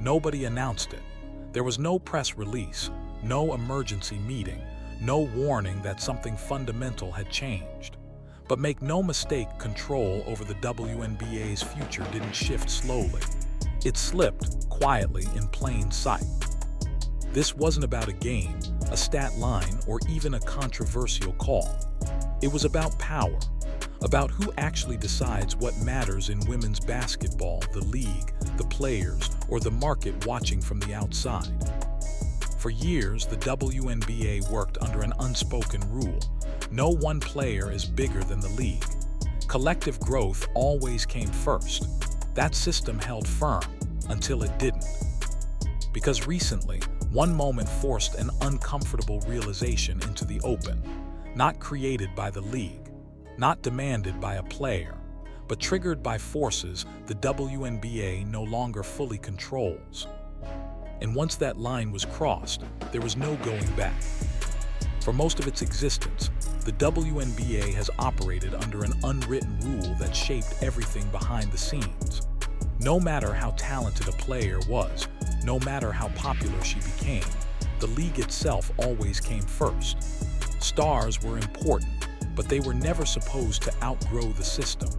nobody announced it. There was no press release, no emergency meeting, no warning that something fundamental had changed. But make no mistake, control over the WNBA's future didn't shift slowly. It slipped quietly in plain sight. This wasn't about a game, a stat line, or even a controversial call. It was about power, about who actually decides what matters in women's basketball, the league, the players, or the market watching from the outside. For years, the WNBA worked under an unspoken rule. No one player is bigger than the league. Collective growth always came first. That system held firm until it didn't. Because recently, one moment forced an uncomfortable realization into the open, not created by the league, not demanded by a player, but triggered by forces the WNBA no longer fully controls. And once that line was crossed, there was no going back. For most of its existence, the WNBA has operated under an unwritten rule that shaped everything behind the scenes. No matter how talented a player was, no matter how popular she became, the league itself always came first. Stars were important, but they were never supposed to outgrow the system.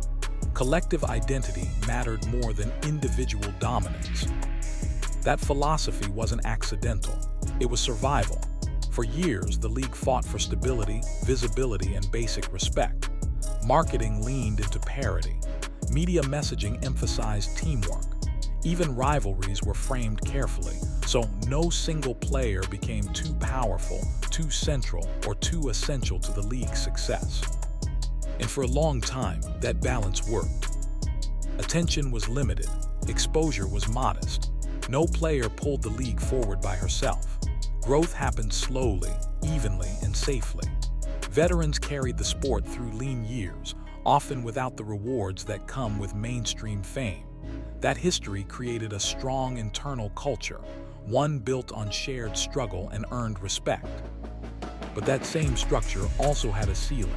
Collective identity mattered more than individual dominance. That philosophy wasn't accidental. It was survival. For years, the league fought for stability, visibility, and basic respect. Marketing leaned into parity. Media messaging emphasized teamwork. Even rivalries were framed carefully, so no single player became too powerful, too central, or too essential to the league's success. And for a long time, that balance worked. Attention was limited. Exposure was modest. No player pulled the league forward by herself. Growth happened slowly, evenly, and safely. Veterans carried the sport through lean years, often without the rewards that come with mainstream fame. That history created a strong internal culture, one built on shared struggle and earned respect. But that same structure also had a ceiling.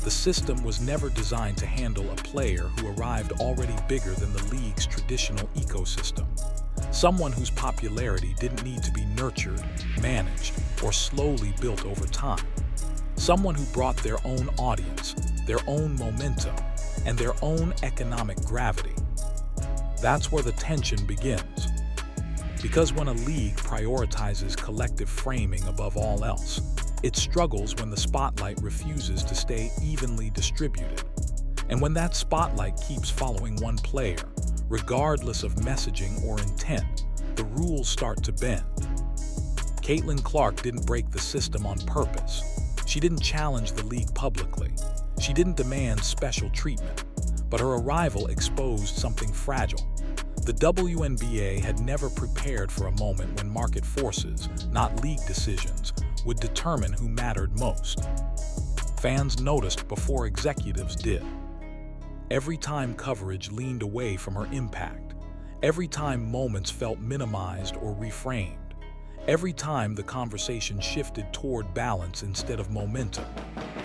The system was never designed to handle a player who arrived already bigger than the league's traditional ecosystem. Someone whose popularity didn't need to be nurtured, managed, or slowly built over time. Someone who brought their own audience, their own momentum, and their own economic gravity. That's where the tension begins. Because when a league prioritizes collective framing above all else, it struggles when the spotlight refuses to stay evenly distributed. And when that spotlight keeps following one player, regardless of messaging or intent, the rules start to bend. Caitlin Clark didn't break the system on purpose. She didn't challenge the league publicly. She didn't demand special treatment. But her arrival exposed something fragile. The WNBA had never prepared for a moment when market forces, not league decisions, would determine who mattered most. Fans noticed before executives did. Every time coverage leaned away from her impact, every time moments felt minimized or reframed, every time the conversation shifted toward balance instead of momentum.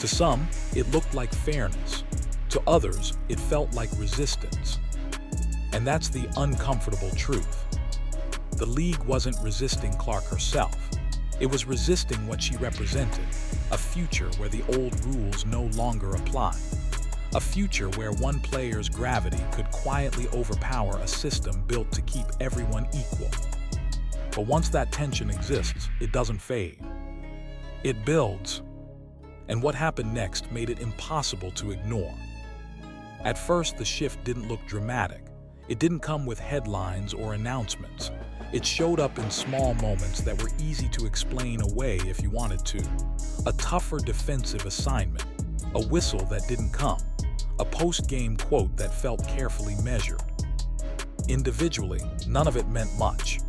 To some, it looked like fairness. To others, it felt like resistance. And that's the uncomfortable truth. The league wasn't resisting Clark herself. It was resisting what she represented, a future where the old rules no longer apply. A future where one player's gravity could quietly overpower a system built to keep everyone equal. But once that tension exists, it doesn't fade. It builds. And what happened next made it impossible to ignore. At first, the shift didn't look dramatic. It didn't come with headlines or announcements. It showed up in small moments that were easy to explain away if you wanted to. A tougher defensive assignment, a whistle that didn't come, a post-game quote that felt carefully measured. Individually, none of it meant much.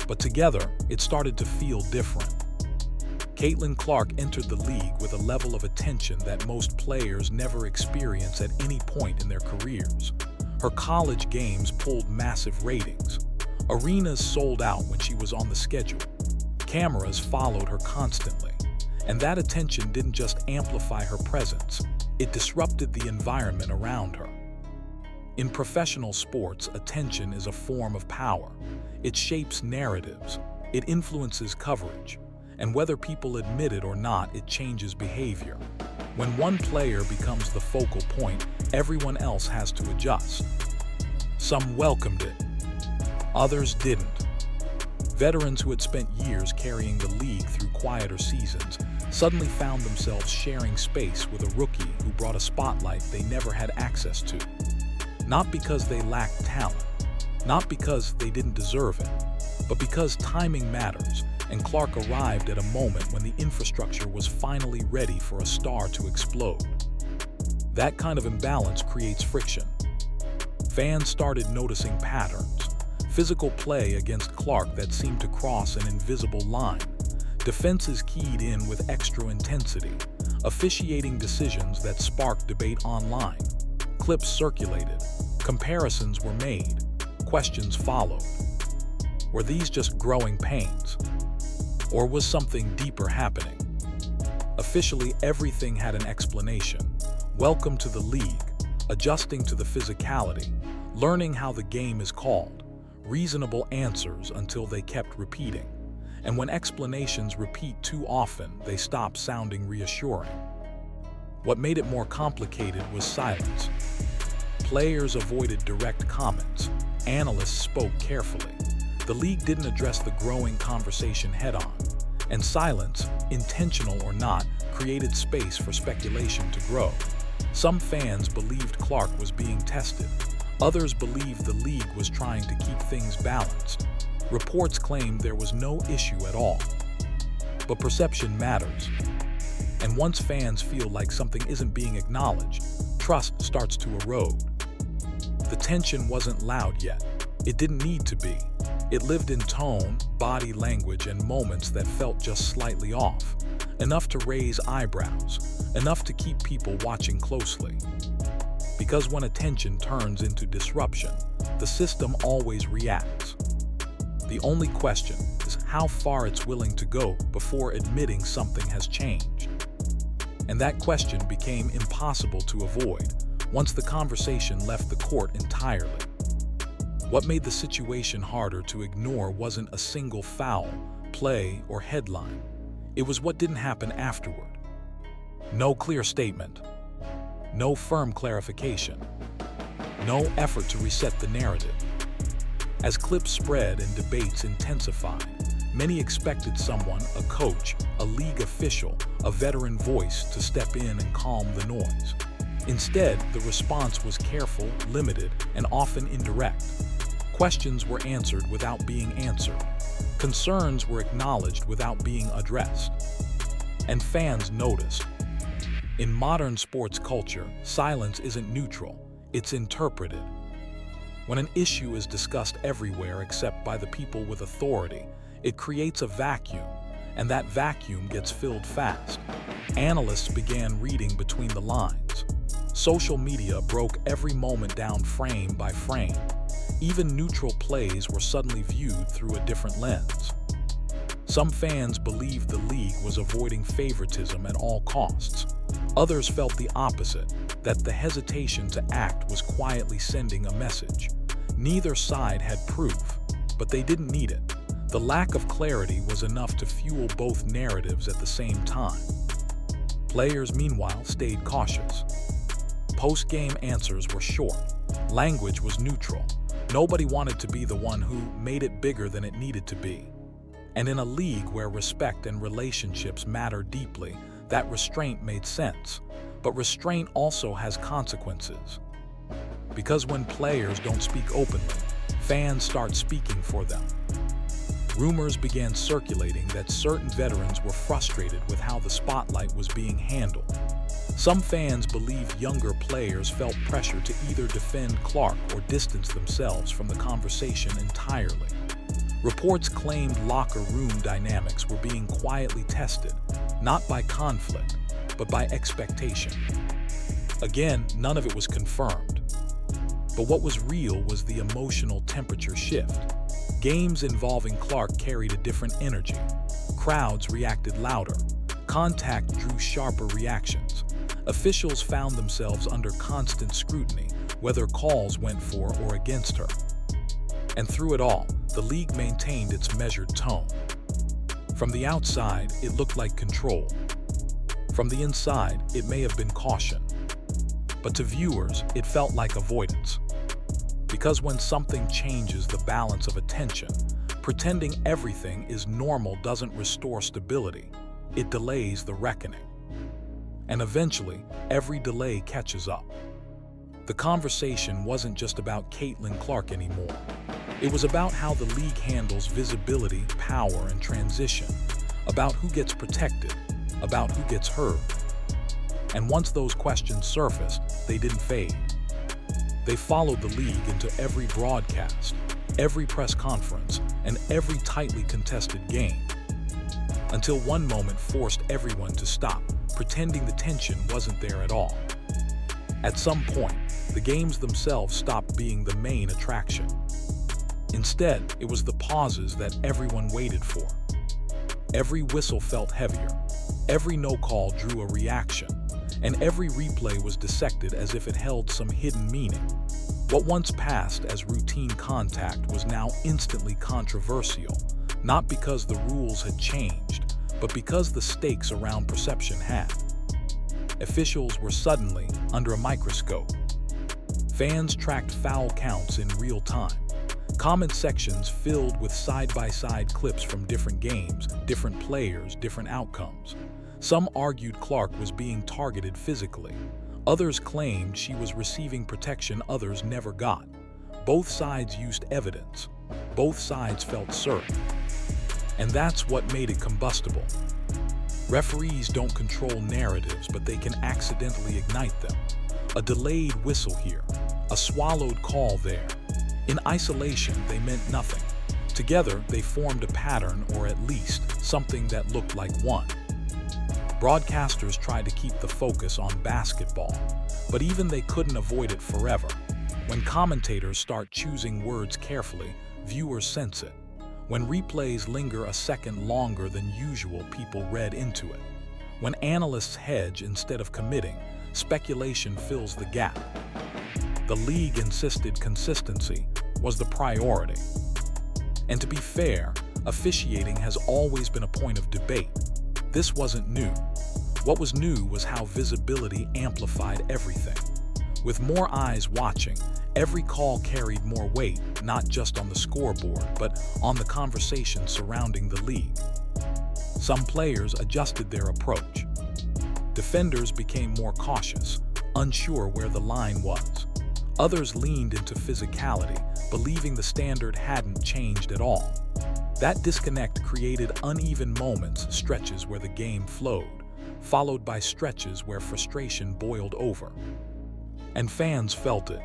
But together, it started to feel different. Caitlin Clark entered the league with a level of attention that most players never experience at any point in their careers. Her college games pulled massive ratings. Arenas sold out when she was on the schedule. Cameras followed her constantly. And that attention didn't just amplify her presence, it disrupted the environment around her. In professional sports, attention is a form of power. It shapes narratives, it influences coverage, and whether people admit it or not, it changes behavior. When one player becomes the focal point, everyone else has to adjust. Some welcomed it, others didn't. Veterans who had spent years carrying the league through quieter seasons suddenly found themselves sharing space with a rookie who brought a spotlight they never had access to. Not because they lacked talent, not because they didn't deserve it, but because timing matters, and Clark arrived at a moment when the infrastructure was finally ready for a star to explode. That kind of imbalance creates friction. Fans started noticing patterns. Physical play against Clark that seemed to cross an invisible line. Defenses keyed in with extra intensity. Officiating decisions that sparked debate online. Clips circulated. Comparisons were made. Questions followed. Were these just growing pains? Or was something deeper happening? Officially, everything had an explanation. Welcome to the league, adjusting to the physicality, learning how the game is called, reasonable answers until they kept repeating. And when explanations repeat too often, they stop sounding reassuring. What made it more complicated was silence. Players avoided direct comments. Analysts spoke carefully. The league didn't address the growing conversation head-on. And silence, intentional or not, created space for speculation to grow. Some fans believed Clark was being tested. Others believed the league was trying to keep things balanced. Reports claimed there was no issue at all. But perception matters. And once fans feel like something isn't being acknowledged, trust starts to erode. The tension wasn't loud yet. It didn't need to be. It lived in tone, body language, and moments that felt just slightly off. Enough to raise eyebrows, enough to keep people watching closely. Because when attention turns into disruption, the system always reacts. The only question is how far it's willing to go before admitting something has changed. And that question became impossible to avoid once the conversation left the court entirely. What made the situation harder to ignore wasn't a single foul, play, or headline. It was what didn't happen afterward. No clear statement. No firm clarification. No effort to reset the narrative. As clips spread and debates intensified, many expected someone, a coach, a league official, a veteran voice to step in and calm the noise. Instead, the response was careful, limited, and often indirect. Questions were answered without being answered. Concerns were acknowledged without being addressed. And fans noticed. In modern sports culture, silence isn't neutral, it's interpreted. When an issue is discussed everywhere except by the people with authority, it creates a vacuum, and that vacuum gets filled fast. Analysts began reading between the lines. Social media broke every moment down frame by frame. Even neutral plays were suddenly viewed through a different lens. Some fans believed the league was avoiding favoritism at all costs. Others felt the opposite, that the hesitation to act was quietly sending a message. Neither side had proof, but they didn't need it. The lack of clarity was enough to fuel both narratives at the same time. Players, meanwhile, stayed cautious. Post-game answers were short. Language was neutral. Nobody wanted to be the one who made it bigger than it needed to be. And in a league where respect and relationships matter deeply, that restraint made sense. But restraint also has consequences. Because when players don't speak openly, fans start speaking for them. Rumors began circulating that certain veterans were frustrated with how the spotlight was being handled. Some fans believed younger players felt pressure to either defend Clark or distance themselves from the conversation entirely. Reports claimed locker room dynamics were being quietly tested, not by conflict, but by expectation. Again, none of it was confirmed. But what was real was the emotional temperature shift. Games involving Clark carried a different energy. Crowds reacted louder. Contact drew sharper reactions. Officials found themselves under constant scrutiny, whether calls went for or against her. And through it all, the league maintained its measured tone. From the outside, it looked like control. From the inside, it may have been caution. But to viewers, it felt like avoidance. Because when something changes the balance of attention, pretending everything is normal doesn't restore stability. It delays the reckoning. And eventually, every delay catches up. The conversation wasn't just about Caitlin Clark anymore. It was about how the league handles visibility, power, and transition, about who gets protected, about who gets heard. And once those questions surfaced, they didn't fade. They followed the league into every broadcast, every press conference, and every tightly contested game. Until one moment forced everyone to stop, pretending the tension wasn't there at all. At some point, the games themselves stopped being the main attraction. Instead, it was the pauses that everyone waited for. Every whistle felt heavier, every no call drew a reaction, and every replay was dissected as if it held some hidden meaning. What once passed as routine contact was now instantly controversial, not because the rules had changed, but because the stakes around perception had. Officials were suddenly under a microscope. Fans tracked foul counts in real time. Comment sections filled with side-by-side clips from different games, different players, different outcomes. Some argued Clark was being targeted physically. Others claimed she was receiving protection others never got. Both sides used evidence. Both sides felt certain. And that's what made it combustible. Referees don't control narratives, but they can accidentally ignite them. A delayed whistle here, a swallowed call there. In isolation, they meant nothing. Together, they formed a pattern, or at least something that looked like one. Broadcasters tried to keep the focus on basketball, but even they couldn't avoid it forever. When commentators start choosing words carefully, viewers sense it. When replays linger a second longer than usual, people read into it. When analysts hedge instead of committing, speculation fills the gap. The league insisted consistency was the priority. And to be fair, officiating has always been a point of debate. This wasn't new. What was new was how visibility amplified everything. With more eyes watching, every call carried more weight, not just on the scoreboard, but on the conversation surrounding the league. Some players adjusted their approach. Defenders became more cautious, unsure where the line was. Others leaned into physicality, believing the standard hadn't changed at all. That disconnect created uneven moments, stretches where the game flowed, followed by stretches where frustration boiled over. And fans felt it.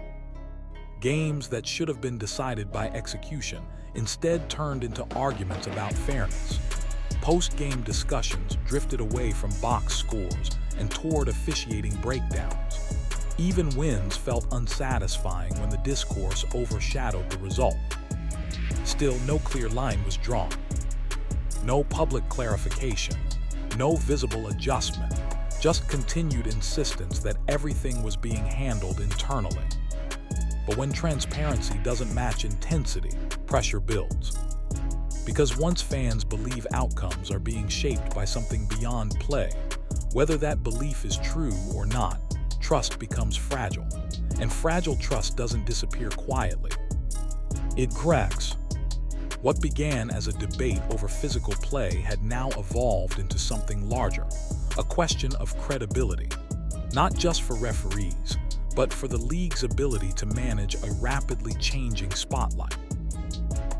Games that should have been decided by execution instead turned into arguments about fairness. Post-game discussions drifted away from box scores and toward officiating breakdowns. Even wins felt unsatisfying when the discourse overshadowed the result. Still, no clear line was drawn. No public clarification. No visible adjustment. Just continued insistence that everything was being handled internally. But when transparency doesn't match intensity, pressure builds. Because once fans believe outcomes are being shaped by something beyond play, whether that belief is true or not, trust becomes fragile. And fragile trust doesn't disappear quietly. It cracks. What began as a debate over physical play had now evolved into something larger, a question of credibility, not just for referees, but for the league's ability to manage a rapidly changing spotlight.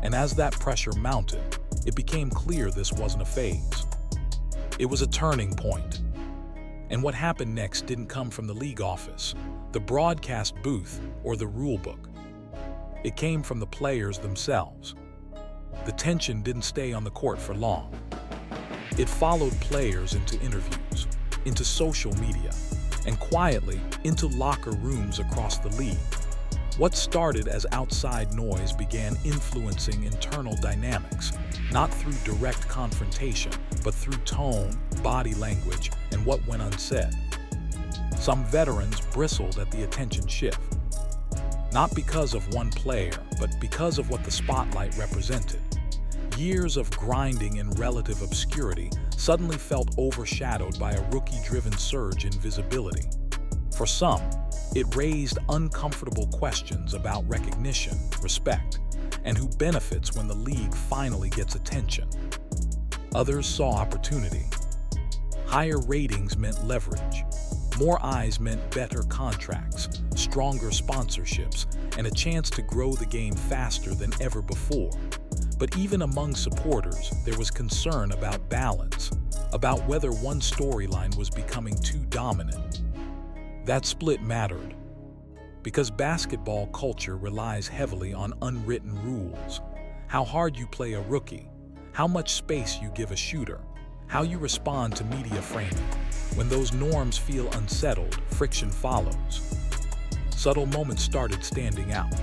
And as that pressure mounted, it became clear this wasn't a phase. It was a turning point. And what happened next didn't come from the league office, the broadcast booth, or the rule book. It came from the players themselves. The tension didn't stay on the court for long. It followed players into interviews, into social media, and quietly into locker rooms across the league. What started as outside noise began influencing internal dynamics, not through direct confrontation, but through tone, body language, and what went unsaid. Some veterans bristled at the attention shift. Not because of one player, but because of what the spotlight represented. Years of grinding in relative obscurity suddenly felt overshadowed by a rookie-driven surge in visibility. For some, it raised uncomfortable questions about recognition, respect, and who benefits when the league finally gets attention. Others saw opportunity. Higher ratings meant leverage. More eyes meant better contracts, stronger sponsorships, and a chance to grow the game faster than ever before. But even among supporters, there was concern about balance, about whether one storyline was becoming too dominant. That split mattered, because basketball culture relies heavily on unwritten rules. How hard you play a rookie, how much space you give a shooter, how you respond to media framing. When those norms feel unsettled, friction follows. Subtle moments started standing out.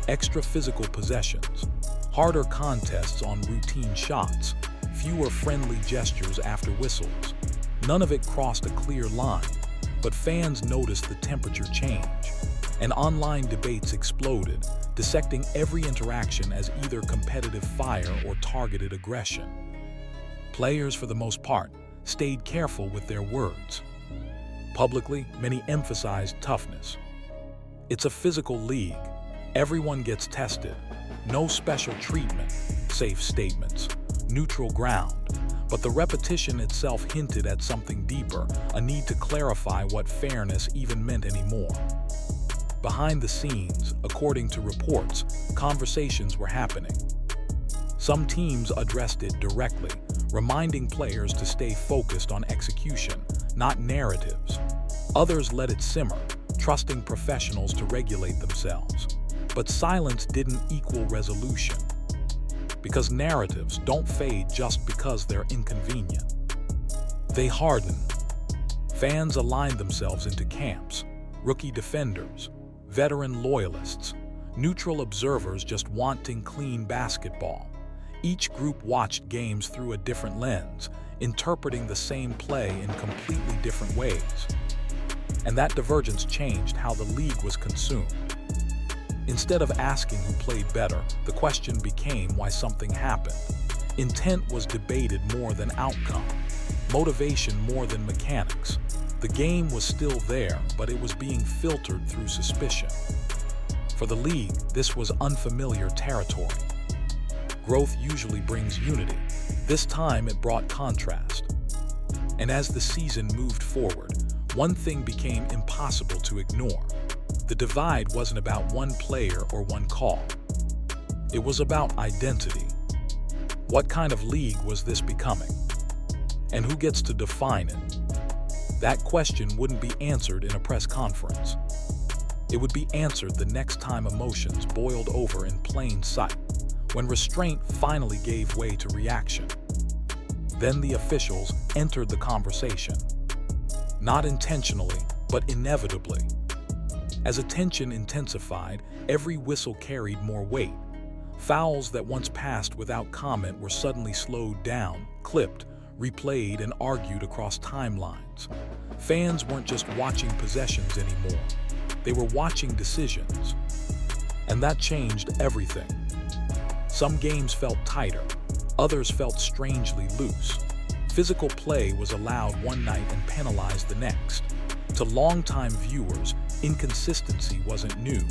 Extra physical possessions, harder contests on routine shots, fewer friendly gestures after whistles. None of it crossed a clear line, but fans noticed the temperature change, and online debates exploded, dissecting every interaction as either competitive fire or targeted aggression. Players, for the most part, stayed careful with their words. Publicly, many emphasized toughness. It's a physical league. Everyone gets tested. No special treatment, safe statements, neutral ground. But the repetition itself hinted at something deeper, a need to clarify what fairness even meant anymore. Behind the scenes, according to reports, conversations were happening. Some teams addressed it directly, reminding players to stay focused on execution, not narratives. Others let it simmer, trusting professionals to regulate themselves. But silence didn't equal resolution, because narratives don't fade just because they're inconvenient. They harden. Fans aligned themselves into camps, rookie defenders, veteran loyalists, neutral observers just wanting clean basketball. Each group watched games through a different lens, interpreting the same play in completely different ways. And that divergence changed how the league was consumed. Instead of asking who played better, the question became why something happened. Intent was debated more than outcome, motivation more than mechanics. The game was still there, but it was being filtered through suspicion. For the league, this was unfamiliar territory. Growth usually brings unity. This time it brought contrast. And as the season moved forward, one thing became impossible to ignore. The divide wasn't about one player or one call. It was about identity. What kind of league was this becoming? And who gets to define it? That question wouldn't be answered in a press conference. It would be answered the next time emotions boiled over in plain sight, when restraint finally gave way to reaction. Then the officials entered the conversation. Not intentionally, but inevitably. As attention intensified, every whistle carried more weight. Fouls that once passed without comment were suddenly slowed down, clipped, replayed, and argued across timelines. Fans weren't just watching possessions anymore. They were watching decisions. And that changed everything. Some games felt tighter, others felt strangely loose. Physical play was allowed one night and penalized the next. To longtime viewers, inconsistency wasn't new,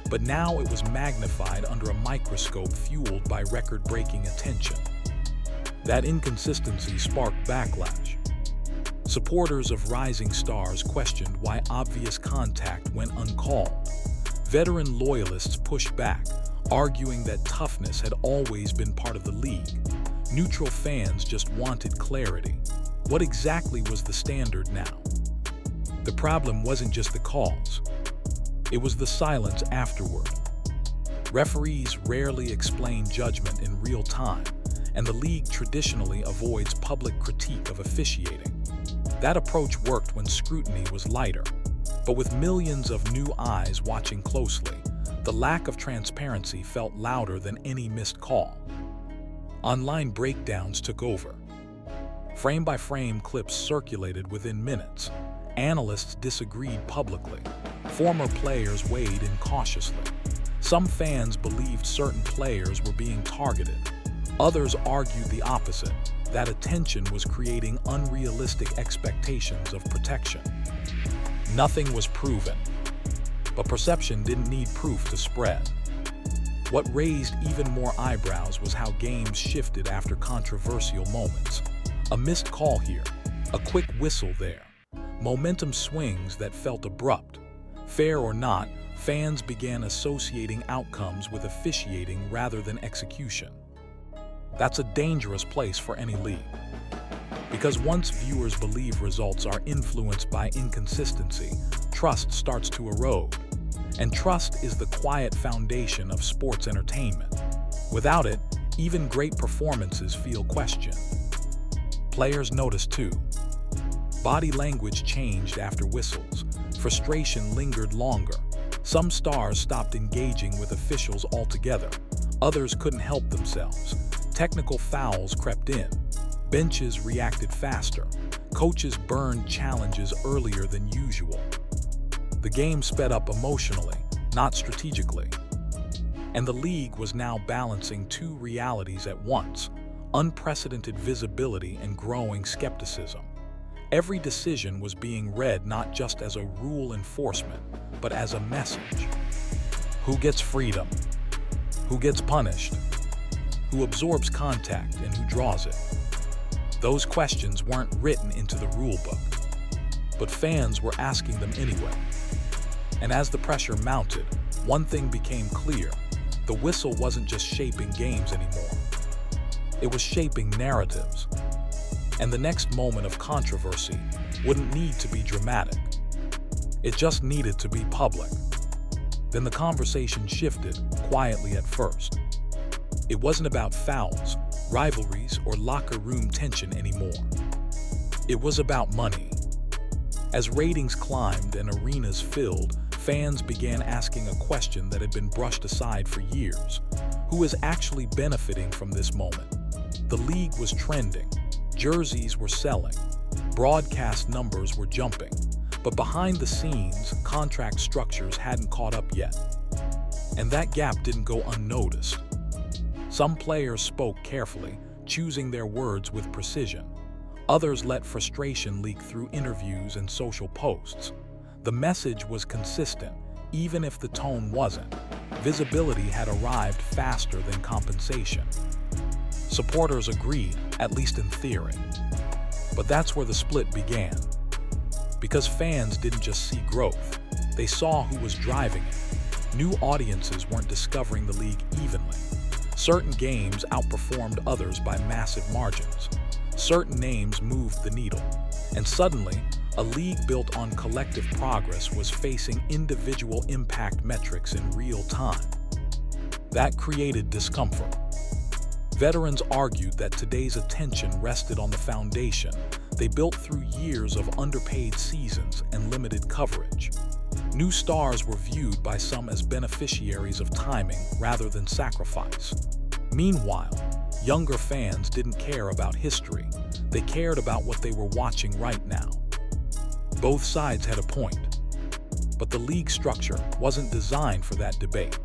but now it was magnified under a microscope fueled by record-breaking attention. That inconsistency sparked backlash. Supporters of rising stars questioned why obvious contact went uncalled. Veteran loyalists pushed back, arguing that toughness had always been part of the league. Neutral fans just wanted clarity. What exactly was the standard now? The problem wasn't just the calls. It was the silence afterward. Referees rarely explain judgment in real time, and the league traditionally avoids public critique of officiating. That approach worked when scrutiny was lighter, but with millions of new eyes watching closely, the lack of transparency felt louder than any missed call. Online breakdowns took over. Frame-by-frame clips circulated within minutes. Analysts disagreed publicly. Former players weighed in cautiously. Some fans believed certain players were being targeted. Others argued the opposite, that attention was creating unrealistic expectations of protection. Nothing was proven, but perception didn't need proof to spread. What raised even more eyebrows was how games shifted after controversial moments. A missed call here, a quick whistle there. Momentum swings that felt abrupt. Fair or not, fans began associating outcomes with officiating rather than execution. That's a dangerous place for any league. Because once viewers believe results are influenced by inconsistency, trust starts to erode. And trust is the quiet foundation of sports entertainment. Without it, even great performances feel questioned. Players noticed too. Body language changed after whistles. Frustration lingered longer. Some stars stopped engaging with officials altogether. Others couldn't help themselves. Technical fouls crept in. Benches reacted faster. Coaches burned challenges earlier than usual. The game sped up emotionally, not strategically. And the league was now balancing two realities at once: unprecedented visibility and growing skepticism. Every decision was being read not just as a rule enforcement, but as a message. Who gets freedom? Who gets punished? Who absorbs contact and who draws it? Those questions weren't written into the rulebook, but fans were asking them anyway. And as the pressure mounted, one thing became clear: the whistle wasn't just shaping games anymore. It was shaping narratives. And the next moment of controversy wouldn't need to be dramatic. It just needed to be public. Then the conversation shifted, quietly at first. It wasn't about fouls, rivalries, or locker room tension anymore. It was about money. As ratings climbed and arenas filled, fans began asking a question that had been brushed aside for years: who is actually benefiting from this moment? The league was trending. Jerseys were selling. Broadcast numbers were jumping. But behind the scenes, contract structures hadn't caught up yet. And that gap didn't go unnoticed. Some players spoke carefully, choosing their words with precision. Others let frustration leak through interviews and social posts. The message was consistent, even if the tone wasn't. Visibility had arrived faster than compensation. Supporters agreed, at least in theory. But that's where the split began. Because fans didn't just see growth, they saw who was driving it. New audiences weren't discovering the league evenly. Certain games outperformed others by massive margins. Certain names moved the needle. And suddenly, a league built on collective progress was facing individual impact metrics in real time. That created discomfort. Veterans argued that today's attention rested on the foundation they built through years of underpaid seasons and limited coverage. New stars were viewed by some as beneficiaries of timing rather than sacrifice. Meanwhile, younger fans didn't care about history. They cared about what they were watching right now. Both sides had a point, but the league structure wasn't designed for that debate.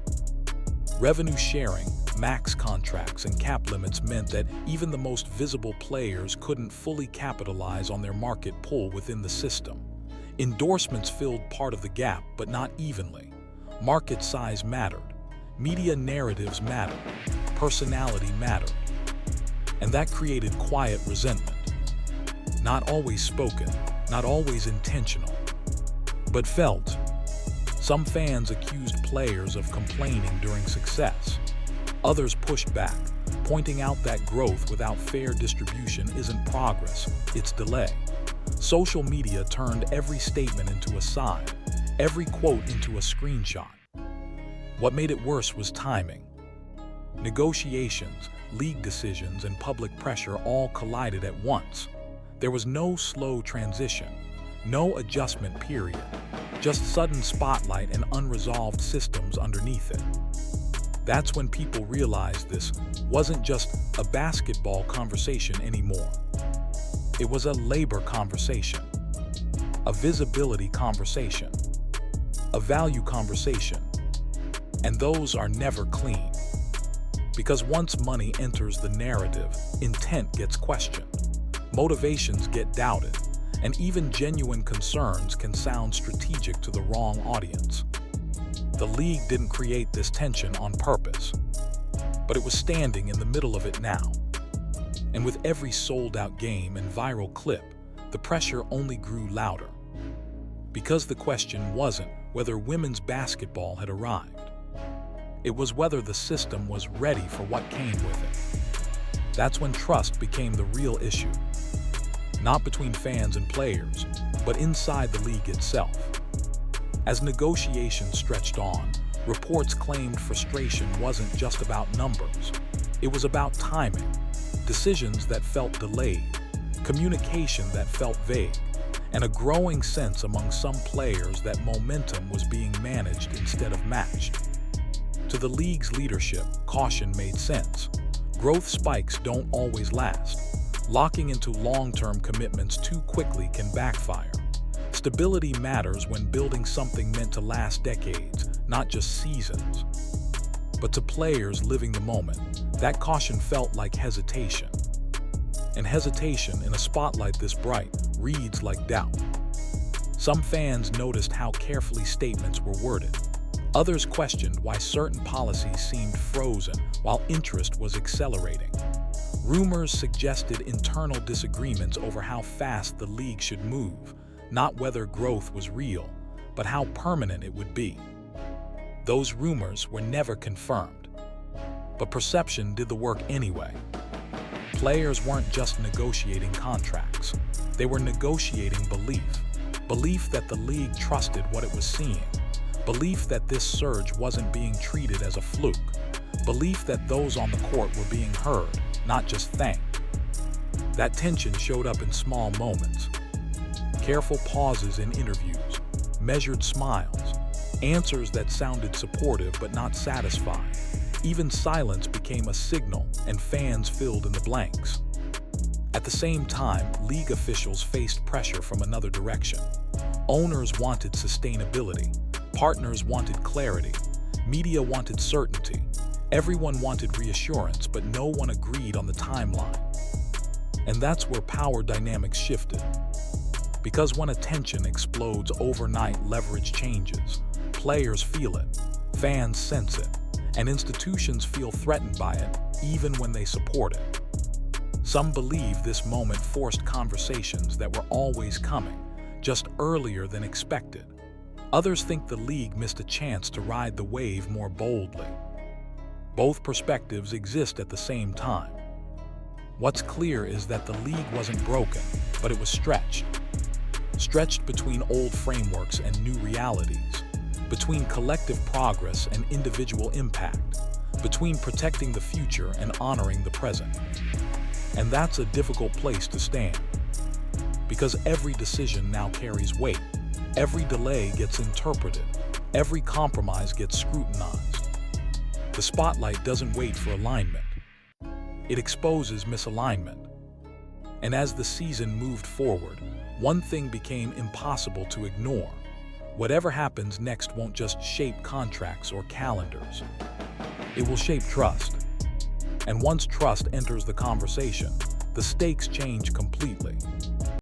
Revenue sharing, max contracts, and cap limits meant that even the most visible players couldn't fully capitalize on their market pull within the system. Endorsements filled part of the gap, but not evenly. Market size mattered. Media narratives mattered. Personality mattered. And that created quiet resentment. Not always spoken, not always intentional, but felt. Some fans accused players of complaining during success. Others pushed back, pointing out that growth without fair distribution isn't progress, it's delay. Social media turned every statement into a side, every quote into a screenshot. What made it worse was timing. Negotiations, league decisions, and public pressure all collided at once. There was no slow transition, no adjustment period, just sudden spotlight and unresolved systems underneath it. That's when people realized this wasn't just a basketball conversation anymore. It was a labor conversation, a visibility conversation, a value conversation. And those are never clean. Because once money enters the narrative, intent gets questioned, motivations get doubted, and even genuine concerns can sound strategic to the wrong audience. The league didn't create this tension on purpose, but it was standing in the middle of it now. And with every sold-out game and viral clip, the pressure only grew louder. Because the question wasn't whether women's basketball had arrived. It was whether the system was ready for what came with it. That's when trust became the real issue. Not between fans and players, but inside the league itself. As negotiations stretched on, reports claimed frustration wasn't just about numbers. It was about timing, decisions that felt delayed, communication that felt vague, and a growing sense among some players that momentum was being managed instead of matched. To the league's leadership, caution made sense. Growth spikes don't always last. Locking into long-term commitments too quickly can backfire. Stability matters when building something meant to last decades, not just seasons. But to players living the moment, that caution felt like hesitation. And hesitation in a spotlight this bright reads like doubt. Some fans noticed how carefully statements were worded. Others questioned why certain policies seemed frozen while interest was accelerating. Rumors suggested internal disagreements over how fast the league should move, not whether growth was real, but how permanent it would be. Those rumors were never confirmed, but perception did the work anyway. Players weren't just negotiating contracts, they were negotiating belief that the league trusted what it was seeing, belief that this surge wasn't being treated as a fluke, belief that those on the court were being heard, not just thanked. That tension showed up in small moments. Careful pauses in interviews, measured smiles, answers that sounded supportive but not satisfied. Even silence became a signal, and fans filled in the blanks. At the same time, league officials faced pressure from another direction. Owners wanted sustainability, partners wanted clarity, media wanted certainty. Everyone wanted reassurance, but no one agreed on the timeline. And that's where power dynamics shifted. Because when attention explodes overnight, leverage changes. Players feel it, fans sense it, and institutions feel threatened by it, even when they support it. Some believe this moment forced conversations that were always coming, just earlier than expected. Others think the league missed a chance to ride the wave more boldly. Both perspectives exist at the same time. What's clear is that the league wasn't broken, but it was stretched. Stretched between old frameworks and new realities, between collective progress and individual impact, between protecting the future and honoring the present. And that's a difficult place to stand, because every decision now carries weight, every delay gets interpreted, every compromise gets scrutinized. The spotlight doesn't wait for alignment. It exposes misalignment. And as the season moved forward, one thing became impossible to ignore. Whatever happens next won't just shape contracts or calendars. It will shape trust. And once trust enters the conversation, the stakes change completely.